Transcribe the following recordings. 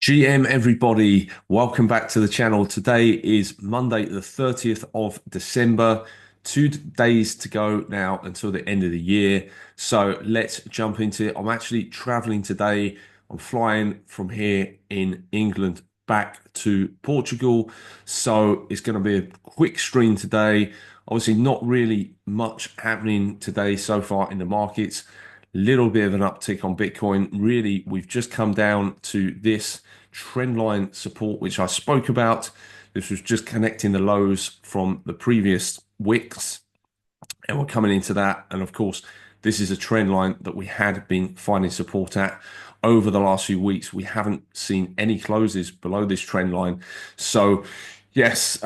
GM everybody, welcome back to the channel. Today is Monday, the 30th of December. 2 days to go now until the end of the year. So let's jump into it. I'm actually traveling today. I'm flying from here in England back to Portugal. So it's going to be a quick stream today. Obviously, not really much happening today so far in the markets. Little bit of an uptick on Bitcoin. Really, we've just come down to this trend line support, which I spoke about. This was just connecting the lows from the previous wicks, and we're coming into that. And of course, this is a trend line that we had been finding support at over the last few weeks. We haven't seen any closes below this trend line. So yes,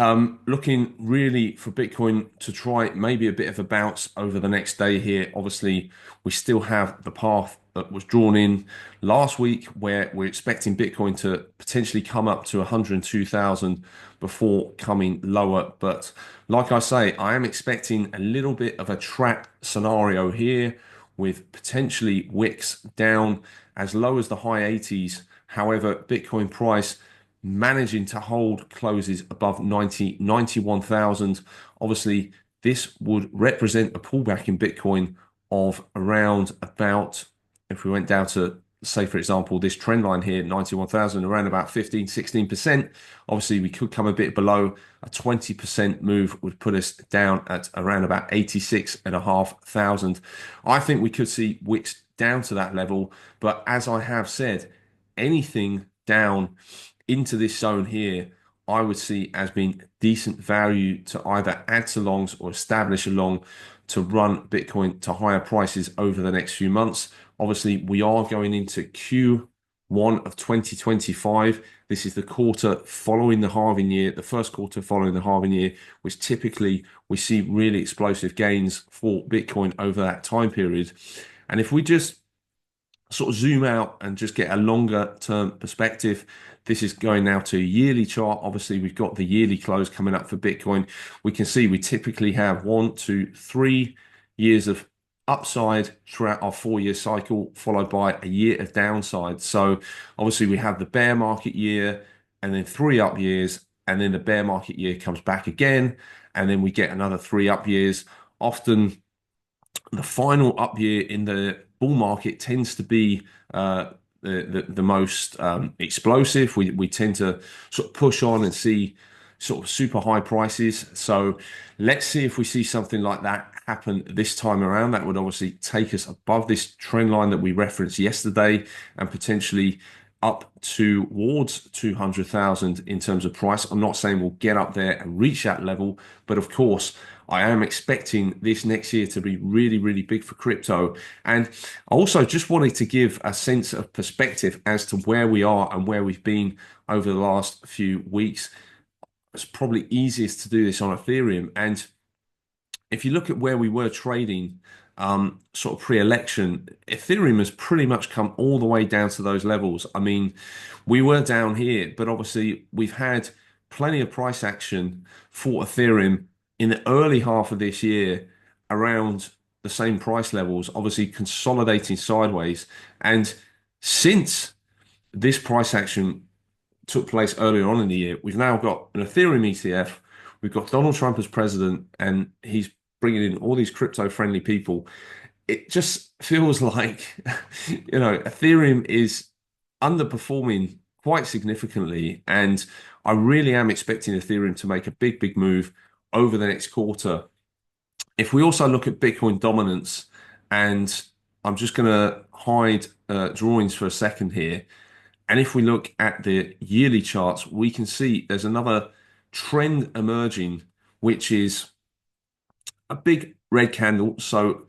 looking really for Bitcoin to try maybe a bit of a bounce over the next day here. Obviously, we still have the path that was drawn in last week where we're expecting Bitcoin to potentially come up to 102,000 before coming lower. But like I say, I am expecting a little bit of a trap scenario here with potentially wicks down as low as the high 80s. However, Bitcoin price managing to hold closes above 91,000. Obviously, this would represent a pullback in Bitcoin of around about, if we went down to, say, for example, this trend line here, 91,000, around about 16%. Obviously, we could come a bit below. A 20% move would put us down at around about 86,500. I think we could see wicks down to that level. But as I have said, anything down into this zone here, I would see as being decent value to either add to longs or establish a long to run Bitcoin to higher prices over the next few months. Obviously, we are going into Q1 of 2025. This is the quarter following the halving year, the first quarter following the halving year, which typically we see really explosive gains for Bitcoin over that time period. And if we just sort of zoom out and just get a longer term perspective, this is going now to a yearly chart. Obviously, we've got the yearly close coming up for Bitcoin. We can see we typically have 1, 2, 3 years of upside throughout our 4-year cycle, followed by a year of downside. So obviously we have the bear market year and then 3 up years, and then the bear market year comes back again, and then we get another 3 up years. Often the final up year in the bull market tends to be the most explosive. We tend to sort of push on and see sort of super high prices. So let's see if we see something like that happen this time around. That would obviously take us above this trend line that we referenced yesterday and potentially up towards 200,000 in terms of price. I'm not saying we'll get up there and reach that level, but of course, I am expecting this next year to be really, really big for crypto. And I also just wanted to give a sense of perspective as to where we are and where we've been over the last few weeks. It's probably easiest to do this on Ethereum. And if you look at where we were trading sort of pre-election, Ethereum has pretty much come all the way down to those levels. I mean, we were down here, but obviously we've had plenty of price action for Ethereum in the early half of this year around the same price levels, obviously consolidating sideways. And since this price action took place earlier on in the year, we've now got an Ethereum ETF. We've got Donald Trump as president, and he's bringing in all these crypto-friendly people. It just feels like, Ethereum is underperforming quite significantly, and I really am expecting Ethereum to make a big, big move over the next quarter. If we also look at Bitcoin dominance, and I'm just going to hide drawings for a second here. And if we look at the yearly charts, we can see there's another trend emerging, which is a big red candle. So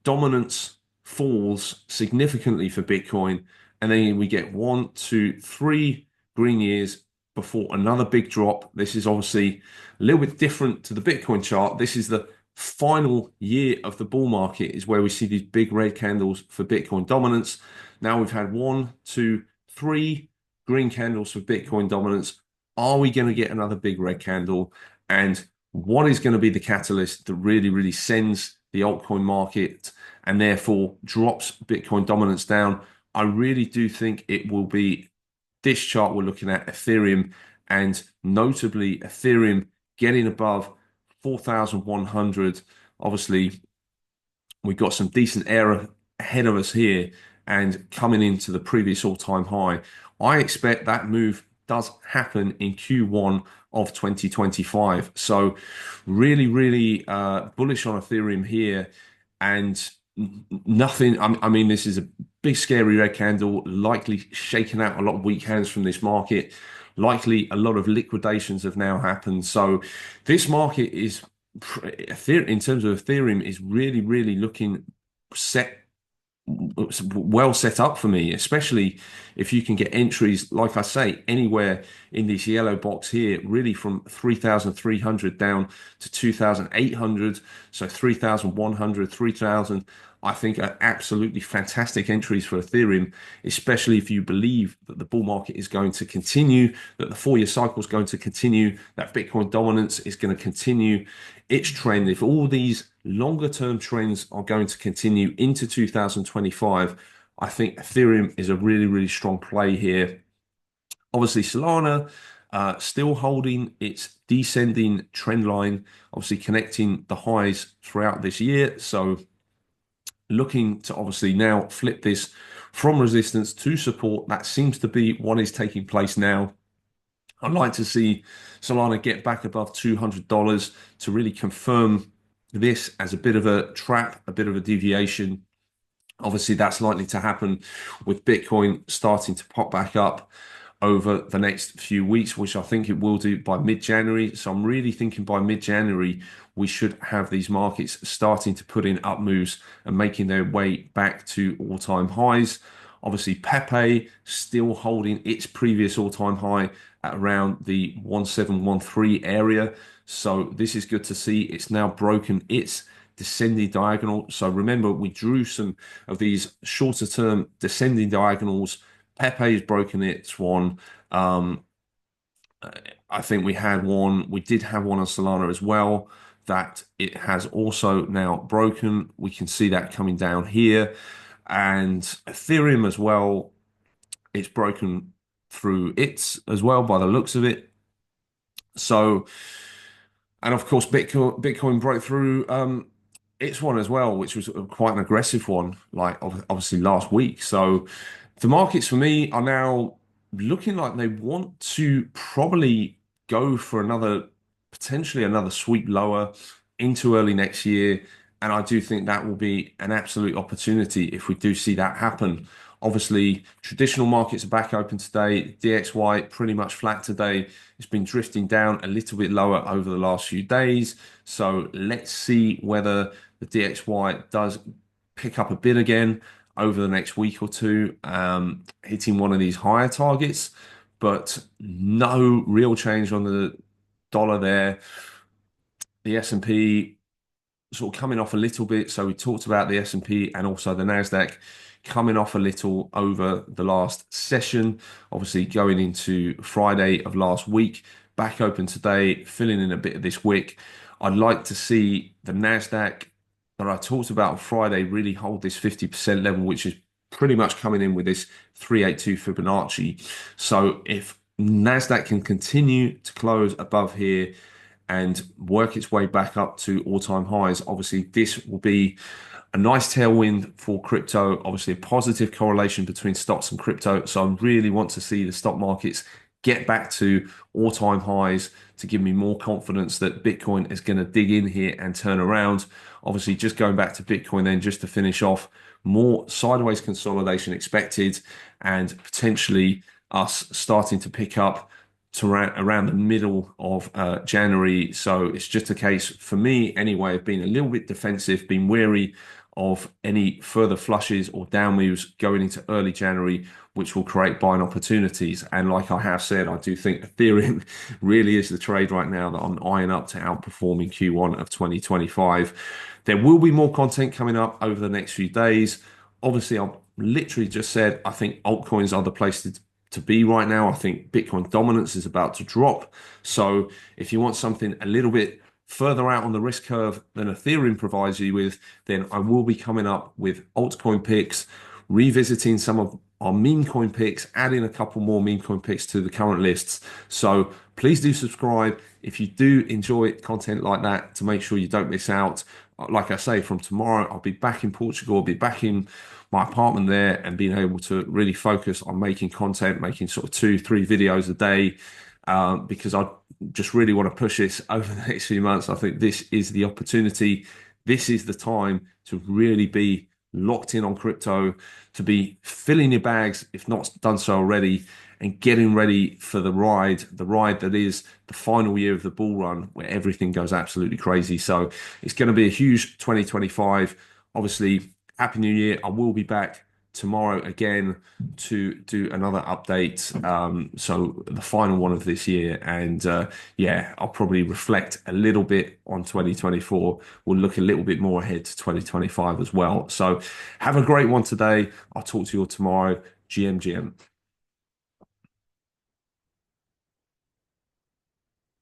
dominance falls significantly for Bitcoin. And then we get 1, 2, 3 green years before another big drop. This is obviously a little bit different to the Bitcoin chart. This is the final year of the bull market, is where we see these big red candles for Bitcoin dominance. Now we've had 1, 2, 3 green candles for Bitcoin dominance. Are we going to get another big red candle? And what is going to be the catalyst that really, really sends the altcoin market and therefore drops Bitcoin dominance down? I really do think it will be this chart, we're looking at Ethereum, and notably Ethereum getting above 4,100. Obviously, we've got some decent air ahead of us here and coming into the previous all-time high. I expect that move does happen in Q1 of 2025. So really bullish on Ethereum here, and nothing. I mean, this is a big scary red candle, likely shaking out a lot of weak hands from this market. Likely a lot of liquidations have now happened. So this market is, in terms of Ethereum, is really looking set well set up for me, especially if you can get entries, like I say, anywhere in this yellow box here, really from 3,300 down to 2,800. So 3,100, 3,000, I think are absolutely fantastic entries for Ethereum, especially if you believe that the bull market is going to continue, that the 4-year cycle is going to continue, that Bitcoin dominance is going to continue its trend. If all these longer term trends are going to continue into 2025, I think Ethereum is a really strong play here. Obviously, Solana still holding its descending trend line, obviously connecting the highs throughout this year. So looking to obviously now flip this from resistance to support. That seems to be what is taking place now. I'd like to see Solana get back above $200 to really confirm this as a bit of a trap, a bit of a deviation. Obviously, that's likely to happen with Bitcoin starting to pop back up over the next few weeks, which I think it will do by mid-January. So I'm really thinking by mid-January, we should have these markets starting to put in up moves and making their way back to all-time highs. Obviously, Pepe still holding its previous all-time high at around the 1713 area. So this is good to see. It's now broken its descending diagonal. So remember, we drew some of these shorter term descending diagonals. Pepe has broken its one. I think we had one. We did have one on Solana as well that it has also now broken. We can see that coming down here. And Ethereum as well, it's broken through its as well by the looks of it. So, and of course, Bitcoin broke through its one as well, which was quite an aggressive one, like obviously last week. So the markets for me are now looking like they want to probably go for potentially another sweep lower into early next year. And I do think that will be an absolute opportunity if we do see that happen. Obviously, traditional markets are back open today. DXY pretty much flat today. It's been drifting down a little bit lower over the last few days. So let's see whether the DXY does pick up a bit again over the next week or two, hitting one of these higher targets, but no real change on the dollar there. The S&P sort of coming off a little bit. So we talked about the S&P and also the Nasdaq coming off a little over the last session. Obviously going into Friday of last week, back open today, filling in a bit of this wick. I'd like to see the Nasdaq that I talked about on Friday really hold this 50% level, which is pretty much coming in with this 382 Fibonacci. So if Nasdaq can continue to close above here and work its way back up to all-time highs, obviously this will be a nice tailwind for crypto, obviously a positive correlation between stocks and crypto. So I really want to see the stock markets get back to all-time highs to give me more confidence that Bitcoin is going to dig in here and turn around. Obviously, just going back to Bitcoin then, just to finish off, more sideways consolidation expected and potentially us starting to pick up to around the middle of January. So it's just a case for me anyway of being a little bit defensive, being wary of any further flushes or down moves going into early January, which will create buying opportunities. And like I have said, I do think Ethereum really is the trade right now that I'm eyeing up to outperform in Q1 of 2025. There will be more content coming up over the next few days. Obviously, I've literally just said I think altcoins are the place to be right now. I think Bitcoin dominance is about to drop. So if you want something a little bit further out on the risk curve than Ethereum provides you with, then I will be coming up with altcoin picks, revisiting some of our meme coin picks, adding a couple more meme coin picks to the current lists. So please do subscribe if you do enjoy content like that, to make sure you don't miss out. Like I say, from tomorrow, I'll be back in Portugal. I'll be back in my apartment there and being able to really focus on making content, making sort of 2, 3 videos a day, because I just really want to push this over the next few months. I think this is the opportunity. This is the time to really be locked in on crypto, to be filling your bags, if not done so already, and getting ready for the ride that is the final year of the bull run, where everything goes absolutely crazy. So it's going to be a huge 2025. Obviously, Happy New Year. I will be back tomorrow again to do another update. So the final one of this year. And yeah, I'll probably reflect a little bit on 2024. We'll look a little bit more ahead to 2025 as well. So have a great one today. I'll talk to you all tomorrow. GM.